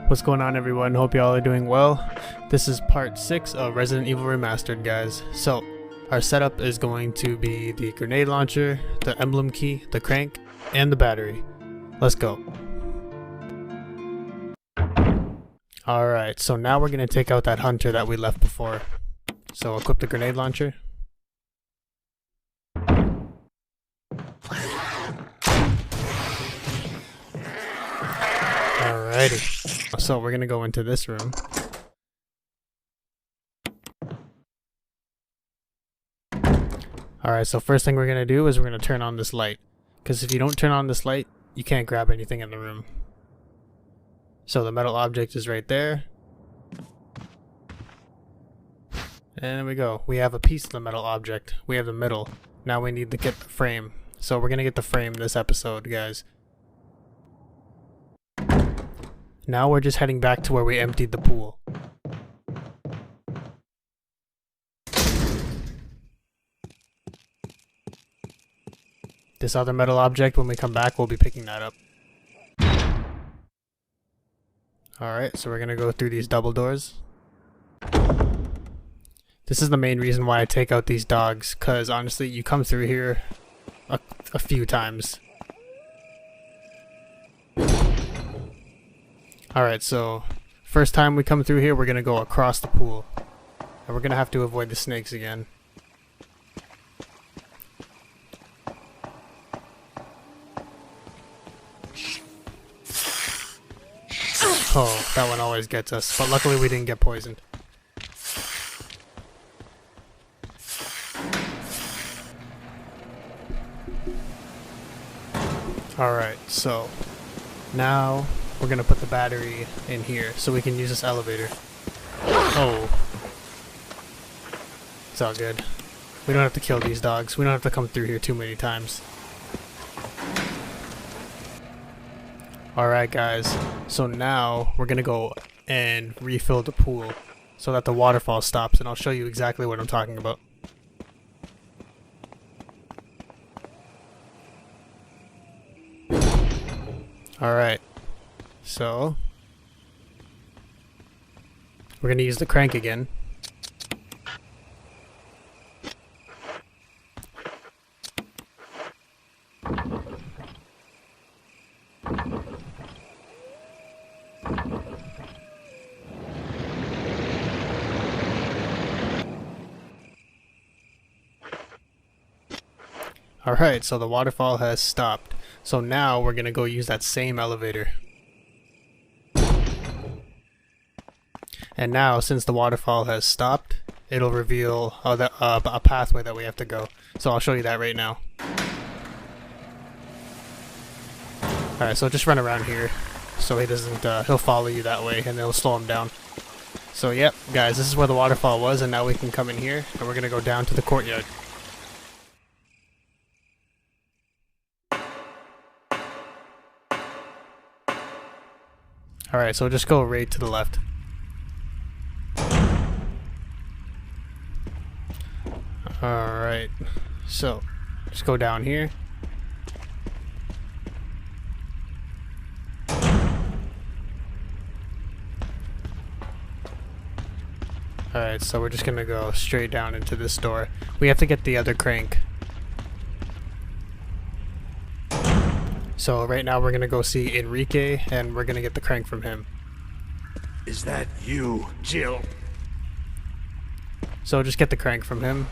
What's going on, everyone? Hope y'all are doing well. This is part 6 of Resident Evil Remastered, guys. So, our setup is going to be the grenade launcher, the emblem key, the crank, and the battery. Let's go. Alright, so now we're going to take out that hunter that we left before. So, equip the grenade launcher. Alrighty. So we're gonna go into this room. Alright, so first thing we're gonna do is we're gonna turn on this light. Because if you don't turn on this light, you can't grab anything in the room. So the metal object is right there. And there we go. We have a piece of the metal object. We have the middle. Now we need to get the frame. So we're gonna get the frame this episode, guys. Now we're just heading back to where we emptied the pool. This other metal object, when we come back, we'll be picking that up. Alright, so we're gonna go through these double doors. This is the main reason why I take out these dogs, cause honestly, you come through here a few times. Alright, so first time we come through here, we're gonna go across the pool. And we're gonna have to avoid the snakes again. Oh, that one always gets us, but luckily we didn't get poisoned. Alright, so now we're gonna put the battery in here so we can use this elevator. Oh. It's all good. We don't have to kill these dogs. We don't have to come through here too many times. Alright, guys. So now we're gonna go and refill the pool so that the waterfall stops, and I'll show you exactly what I'm talking about. Alright. So, we're going to use the crank again. Alright, so the waterfall has stopped. So now we're going to go use that same elevator. And now, since the waterfall has stopped, it'll reveal a pathway that we have to go. So I'll show you that right now. Alright, so just run around here so he doesn't, he'll follow you that way and it'll slow him down. So yep, guys, this is where the waterfall was, and now we can come in here and we're gonna go down to the courtyard. Alright, so just go right to the left. Alright, so just go down here. Alright, so we're just gonna go straight down into this door. We have to get the other crank. So right now we're gonna go see Enrique and we're gonna get the crank from him. Is that you, Jill? So just get the crank from him.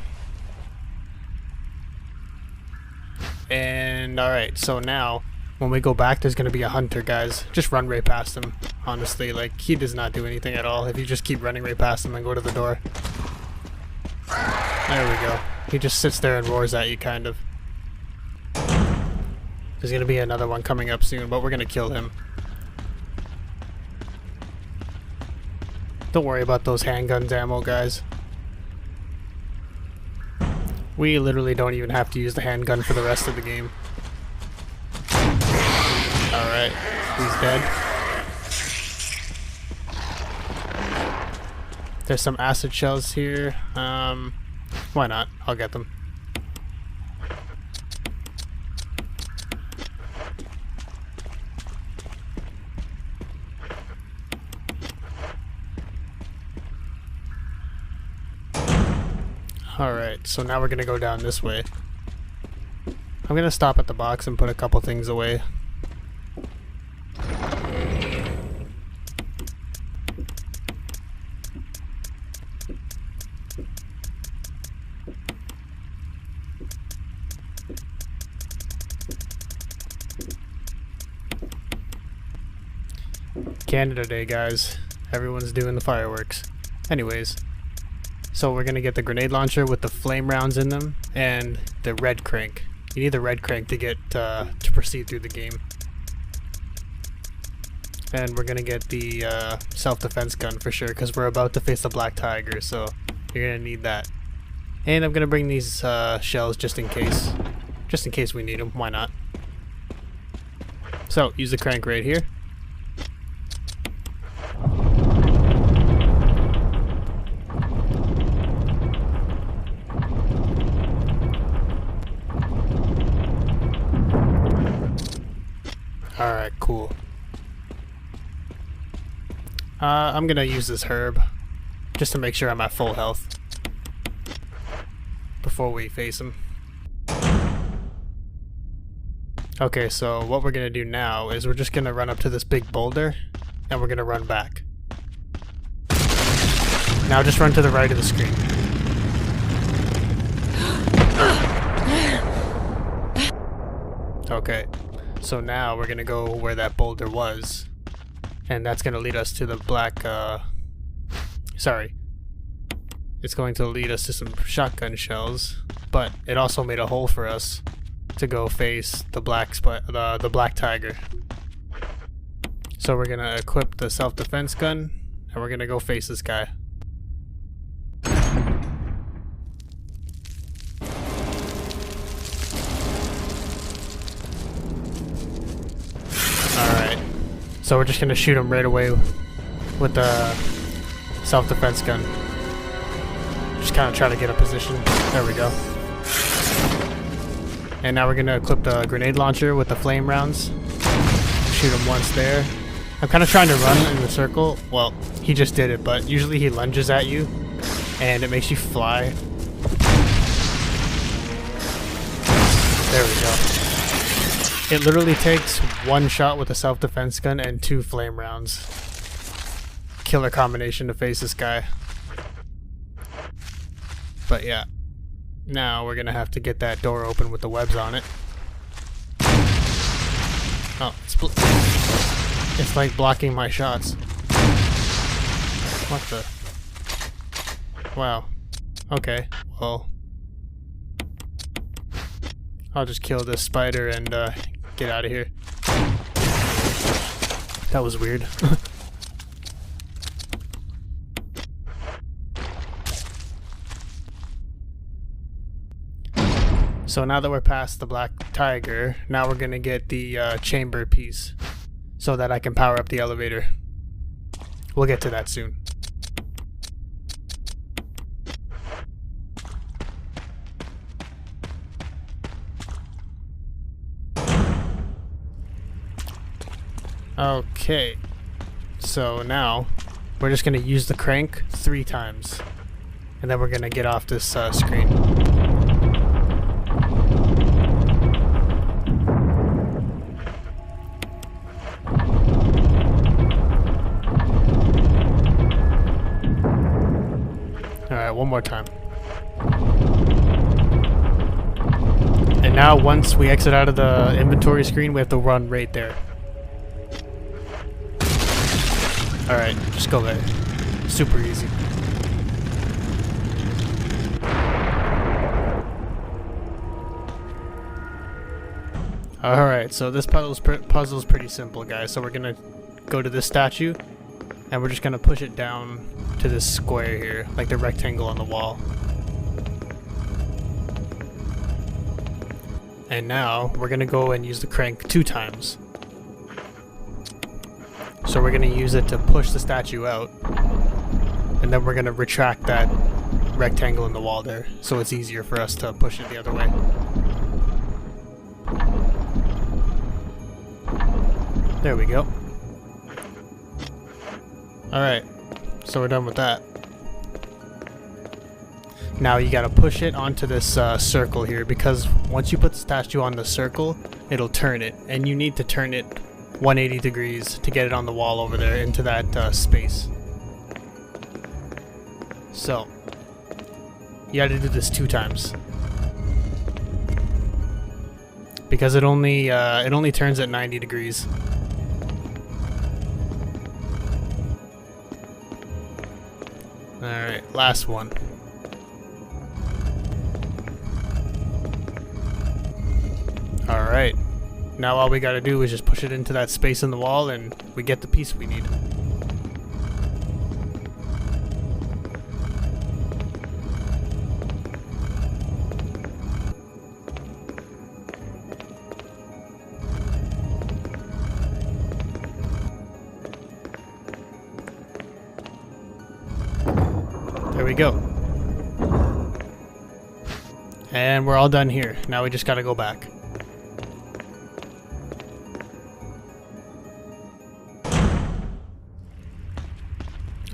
And alright, so now when we go back, there's gonna be a hunter, guys. Just run right past him. Honestly, like, he does not do anything at all if you just keep running right past him and go to the door. There we go. He just sits there and roars at you, kind of. There's gonna be another one coming up soon, but we're gonna kill him. Don't worry about those handguns ammo, guys. We literally don't even have to use the handgun for the rest of the game. Alright, he's dead. There's some acid shells here. Why not? I'll get them. Alright, so now we're gonna go down this way. I'm gonna stop at the box and put a couple things away. Canada Day, guys. Everyone's doing the fireworks. Anyways, so we're gonna get the grenade launcher with the flame rounds in them and the red crank. You need the red crank to get to proceed through the game. And we're gonna get the self-defense gun for sure, because we're about to face the black tiger, so you're gonna need that. And I'm gonna bring these shells just in case we need them. Why not? So use the crank right here. Alright, cool. I'm gonna use this herb just to make sure I'm at full health before we face him. Okay, so what we're gonna do now is we're just gonna run up to this big boulder and we're gonna run back. Now just run to the right of the screen. Okay. So now we're gonna go where that boulder was, and that's gonna lead us to the black, it's going to lead us to some shotgun shells, but it also made a hole for us to go face the black tiger. So we're gonna equip the self-defense gun, and we're gonna go face this guy. So we're just gonna shoot him right away with the self-defense gun. Just kind of try to get a position. There we go. And now we're gonna equip the grenade launcher with the flame rounds. Shoot him once there. I'm kind of trying to run in the circle. Well, he just did it, but usually he lunges at you and it makes you fly. There we go. It literally takes one shot with a self-defense gun and 2 flame rounds. Killer combination to face this guy. But yeah. Now we're gonna have to get that door open with the webs on it. Oh, it's like blocking my shots. What the? Wow. Okay, well. I'll just kill this spider and get out of here. That was weird. So now that we're past the black tiger, now we're gonna get the chamber piece so that I can power up the elevator. We'll get to that soon. Okay, so now we're just gonna use the crank 3 times, and then we're gonna get off this screen. Alright, one more time. And now once we exit out of the inventory screen, we have to run right there. Alright, just go there. Super easy. Alright, so this puzzle's pretty simple, guys. So we're gonna go to this statue, and we're just gonna push it down to this square here, like the rectangle on the wall. And now we're gonna go and use the crank 2 times. So we're gonna use it to push the statue out, and then we're gonna retract that rectangle in the wall there, so it's easier for us to push it the other way. There we go. Alright, so we're done with that. Now you gotta push it onto this circle here, because once you put the statue on the circle, it'll turn it, and you need to turn it 180 degrees to get it on the wall over there into that space. So you gotta do this 2 times, because it only turns at 90 degrees. Alright, last one. Alright, now all we gotta do is just push it into that space in the wall and we get the piece we need. There we go. And we're all done here. Now we just gotta go back.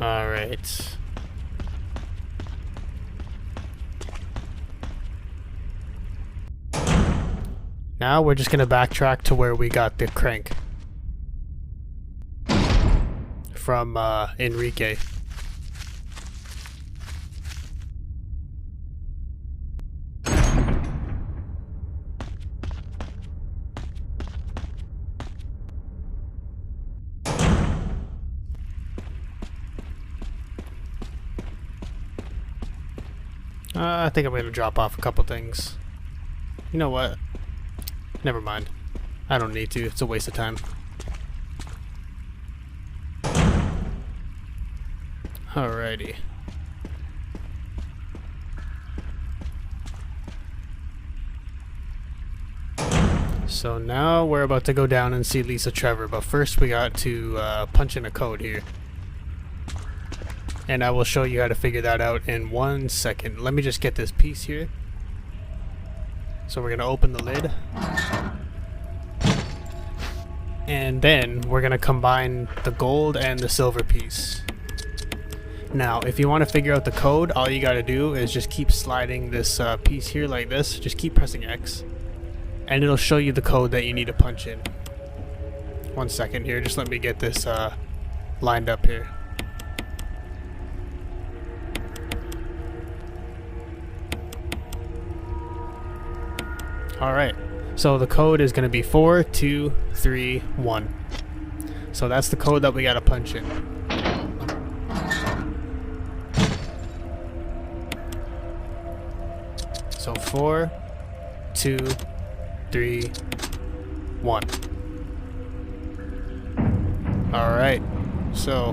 Alright. Now we're just gonna backtrack to where we got the crank from Enrique. I think I'm gonna drop off a couple things. You know what? Never mind. I don't need to. It's a waste of time. Alrighty. So now we're about to go down and see Lisa Trevor, but first we got to punch in a code here. And I will show you how to figure that out in 1 second. Let me just get this piece here. So we're going to open the lid. And then we're going to combine the gold and the silver piece. Now, if you want to figure out the code, all you got to do is just keep sliding this piece here like this. Just keep pressing X. And it'll show you the code that you need to punch in. 1 second here. Just let me get this lined up here. Alright, so the code is going to be 4231. So that's the code that we got to punch in. So 4, 2, 3, 1. Alright, so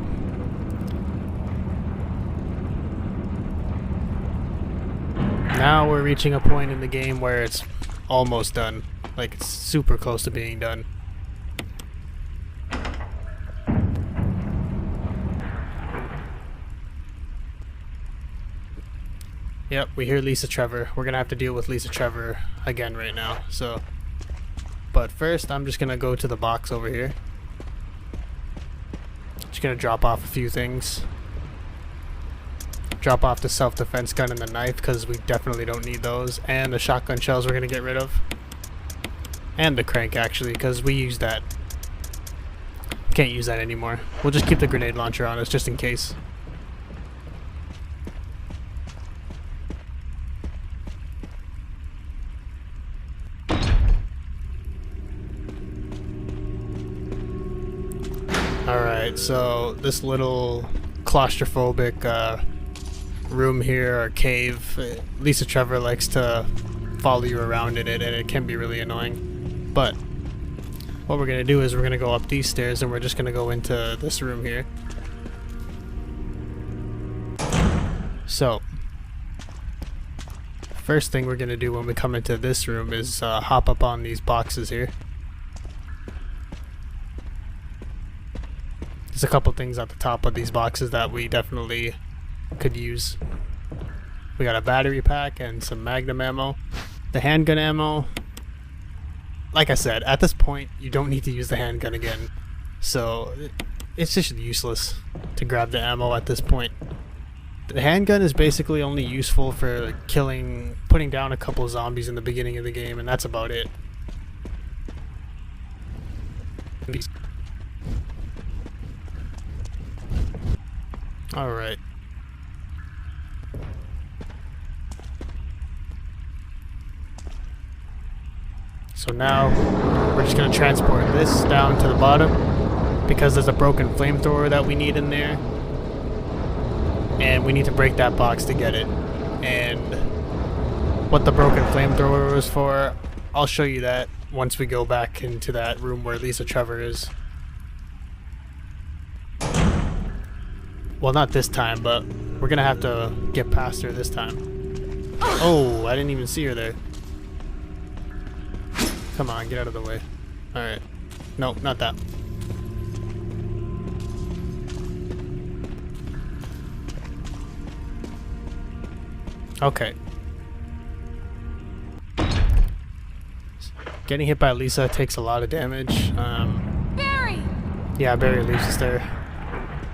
now we're reaching a point in the game where it's almost done. Like, it's super close to being done. Yep, we hear Lisa Trevor. We're gonna have to deal with Lisa Trevor again right now, so. But first, I'm just gonna go to the box over here. Just gonna drop off a few things. Drop off the self-defense gun and the knife, because we definitely don't need those. And the shotgun shells we're gonna get rid of. And the crank, actually, because we used that. Can't use that anymore. We'll just keep the grenade launcher on us, just in case. Alright, so this little claustrophobic room here, or cave, Lisa Trevor likes to follow you around in it, and it can be really annoying. But what we're going to do is we're going to go up these stairs, and we're just going to go into this room here. So first thing we're going to do when we come into this room is hop up on these boxes here. There's a couple things at the top of these boxes that we definitely could use. We got a battery pack and some magnum ammo. The handgun ammo, like I said, at this point you don't need to use the handgun again, so it's just useless to grab the ammo at this point. The handgun is basically only useful for putting down a couple zombies in the beginning of the game, and that's about it. Alright. So now, we're just going to transport this down to the bottom, because there's a broken flamethrower that we need in there. And we need to break that box to get it. And what the broken flamethrower was for, I'll show you that once we go back into that room where Lisa Trevor is. Well, not this time, but we're gonna have to get past her this time. Oh, I didn't even see her there. Come on, get out of the way. Alright. Nope, not that. Okay. Getting hit by Lisa takes a lot of damage. Barry! Yeah, Barry leaves us there.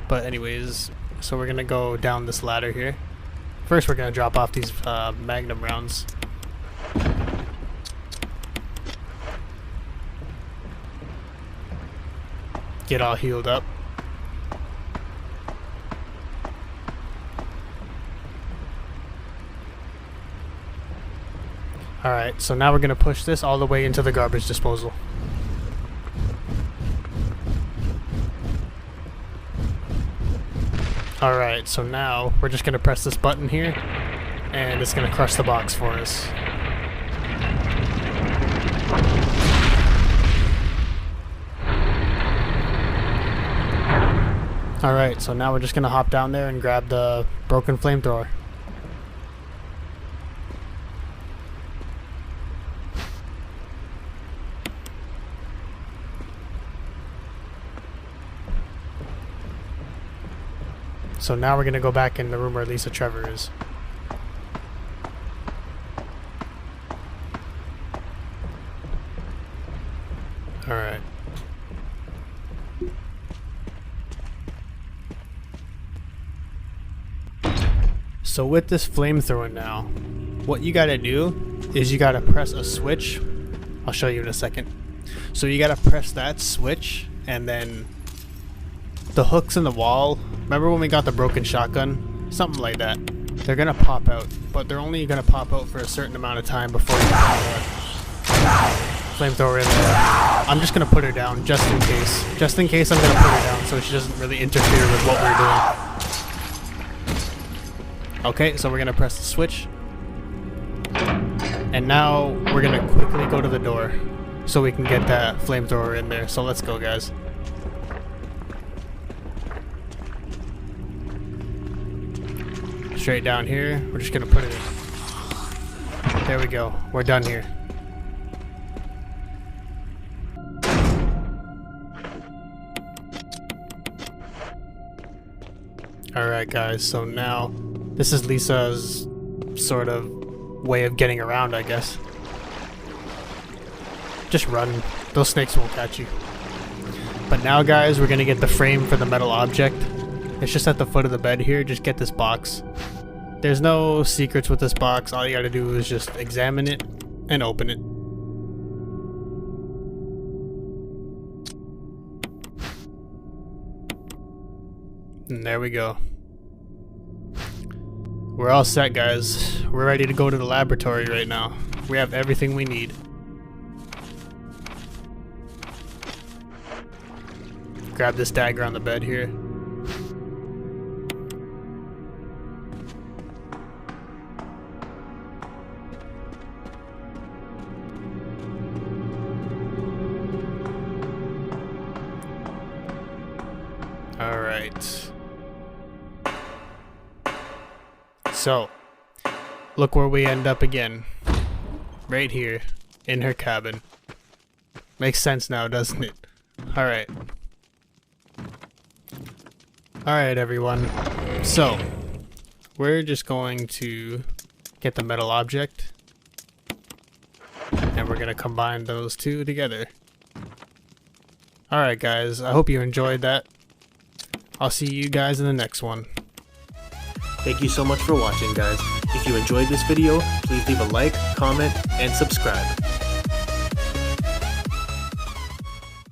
But anyways, so we're gonna go down this ladder here. First we're gonna drop off these magnum rounds. Get all healed up. Alright, so now we're gonna push this all the way into the garbage disposal. Alright, so now we're just gonna press this button here and it's gonna crush the box for us. Alright, so now we're just gonna hop down there and grab the broken flamethrower. So now we're gonna go back in the room where Lisa Trevor is. Alright. So with this flamethrower now, what you gotta do is you gotta press a switch. I'll show you in a second. So you gotta press that switch and then the hooks in the wall, remember when we got the broken shotgun? Something like that. They're gonna pop out, but they're only gonna pop out for a certain amount of time before you get the flamethrower in there. I'm just gonna put her down just in case. Just in case I'm gonna put her down so she doesn't really interfere with what we're doing. Okay, so we're gonna press the switch. And now we're gonna quickly go to the door so we can get that flamethrower in there. So let's go, guys. Straight down here, we're just gonna put it in. There we go, we're done here. Alright guys, so now this is Lisa's sort of way of getting around, I guess. Just run, those snakes won't catch you. But now guys, we're gonna get the frame for the metal object. It's just at the foot of the bed here, just get this box. There's no secrets with this box, all you gotta do is just examine it and open it. And there we go. We're all set, guys. We're ready to go to the laboratory right now. We have everything we need. Grab this dagger on the bed here. Alright. So, look where we end up again. Right here, in her cabin. Makes sense now, doesn't it? Alright. Alright, everyone. So, we're just going to get the metal object. And we're going to combine those two together. Alright, guys. I hope you enjoyed that. I'll see you guys in the next one. Thank you so much for watching, guys. If you enjoyed this video, please leave a like, comment, and subscribe.